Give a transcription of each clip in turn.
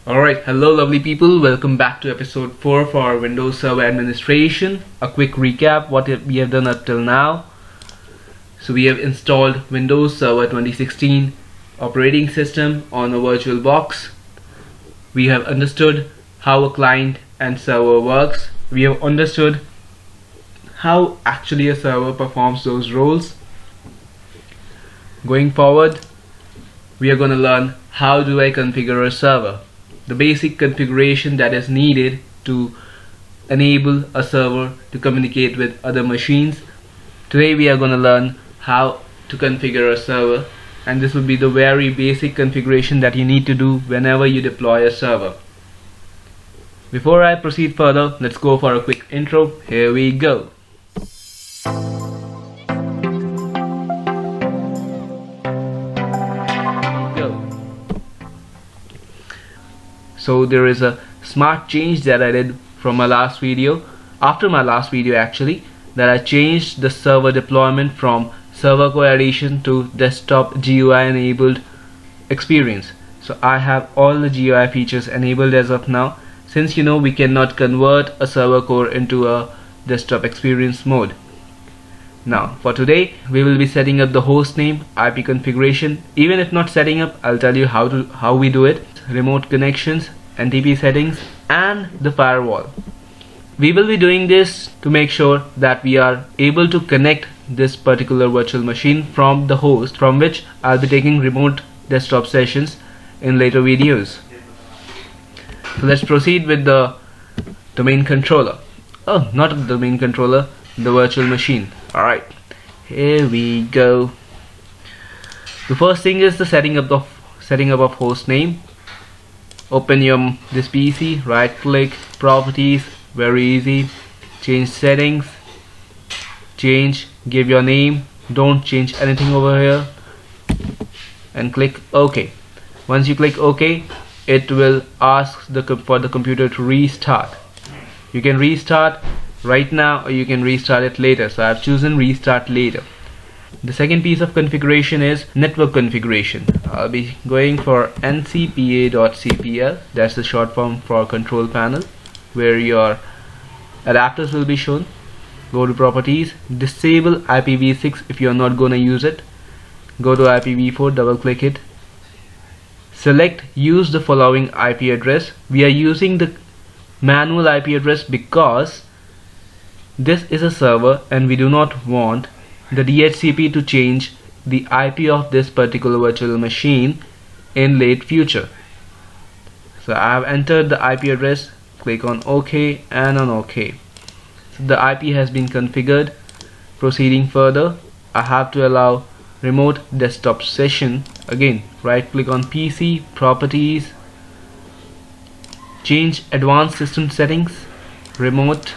Alright, hello lovely people, welcome back to episode 4 for our Windows Server Administration. A quick recap what we have done up till now. So we have installed Windows Server 2016 operating system on a virtual box. We have understood how a client and server works. We have understood how actually a server performs those roles. Going forward, we are going to learn how do I configure a server. The basic configuration that is needed to enable a server to communicate with other machines. Today we are going to learn how to configure a server, and this will be the very basic configuration that you need to do whenever you deploy a server. Before I proceed further, let's go for a quick intro. Here we go. So there is a smart change that I did from my last video, after my last video actually, that I changed the server deployment from server core edition to desktop GUI enabled experience. So I have all the GUI features enabled as of now, since we cannot convert a server core into a desktop experience mode. Now for today we will be setting up the host name, IP configuration. Even if not setting up, I'll tell you how we do it. Remote connections, NTP settings, and the firewall. We will be doing this to make sure that we are able to connect this particular virtual machine from the host from which I'll be taking remote desktop sessions in later videos. So let's proceed with the domain controller. Oh, not the domain controller, the virtual machine. Alright, here we go. The first thing is the setting up of host name. Open this PC, right click, properties, very easy, change settings, give your name, don't change anything over here, and click OK. Once you click OK, it will ask for the computer to restart. You can restart right now or you can restart it later, so I've chosen restart later. The second piece of configuration is network configuration. I'll be going for ncpa.cpl, that's the short form for control panel, where your adapters will be shown. Go to properties, disable IPv6 if you're not gonna use it. Go to IPv4, double click it. Select use the following IP address. We are using the manual IP address because this is a server and we do not want the DHCP to change the IP of this particular virtual machine in late future. So I have entered the IP address, click on OK and on OK. So the IP has been configured. Proceeding further, I have to allow remote desktop session. Again, right click on PC, properties, change advanced system settings, remote.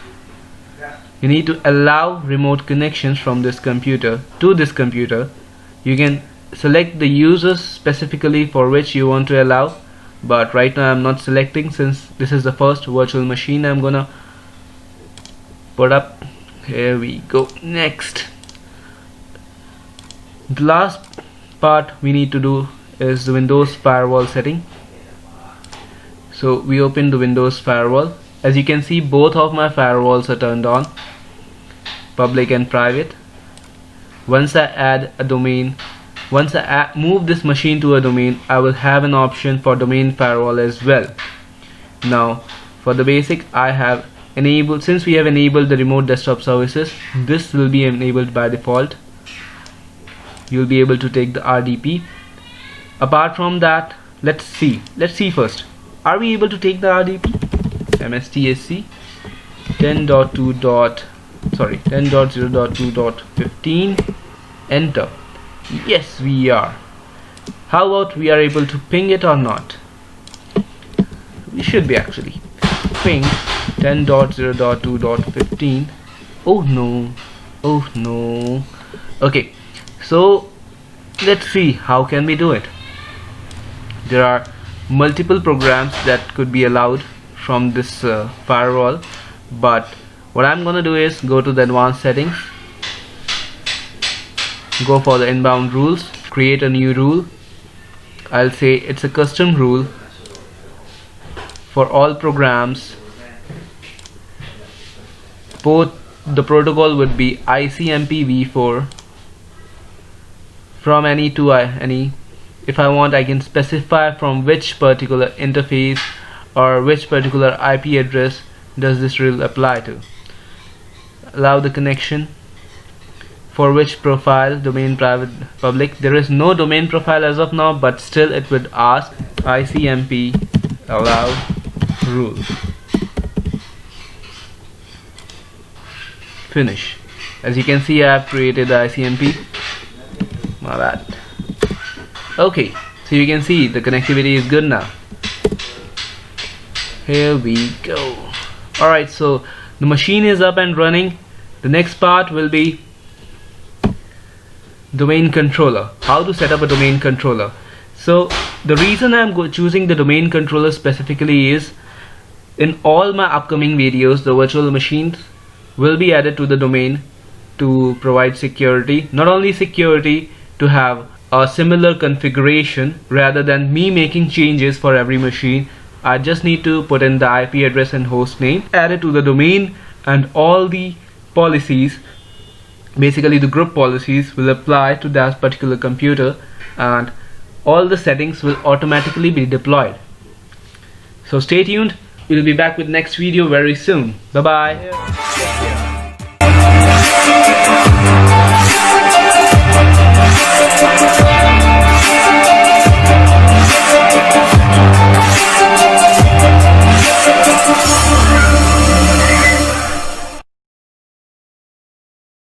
You need to allow remote connections from this computer to this computer. You can select the users specifically for which you want to allow, but right now I'm not selecting since this is the first virtual machine I'm gonna put up. Here we go. Next, the last part we need to do is the Windows firewall setting. So we open the Windows firewall. As you can see, both of my firewalls are turned on, public and private. Once I add a domain, move this machine to a domain, I will have an option for domain firewall as well. Now for the basic, I have enabled, since we have enabled the remote desktop services, this will be enabled by default. You'll be able to take the RDP. Apart from that, let's see first, are we able to take the RDP? MSTSC 10.0.2.15, enter. Yes, we are. How about we are able to ping it or not? We should be actually. Ping 10.0.2.15. Oh no. Okay, so let's see how can we do it. There are multiple programs that could be allowed from this firewall, but what I'm gonna do is go to the advanced settings, go for the inbound rules, create a new rule. I'll say it's a custom rule for all programs, both the protocol would be ICMP v4 from any to any. If I want, I can specify from which particular interface or which particular IP address does this rule apply to. Allow the connection. For which profile, domain, private, public. There is no domain profile as of now, but still it would ask ICMP allow rule. Finish. As you can see, I have created the ICMP. My bad. Okay, so you can see the connectivity is good now. Here we go. Alright, so the machine is up and running. The next part will be domain controller. How to set up a domain controller. So the reason I'm choosing the domain controller specifically is in all my upcoming videos, the virtual machines will be added to the domain to provide security. Not only security, to have a similar configuration rather than me making changes for every machine. I just need to put in the IP address and host name, add it to the domain, and all the policies, basically the group policies, will apply to that particular computer, and all the settings will automatically be deployed. So stay tuned, we'll be back with next video very soon. Bye bye.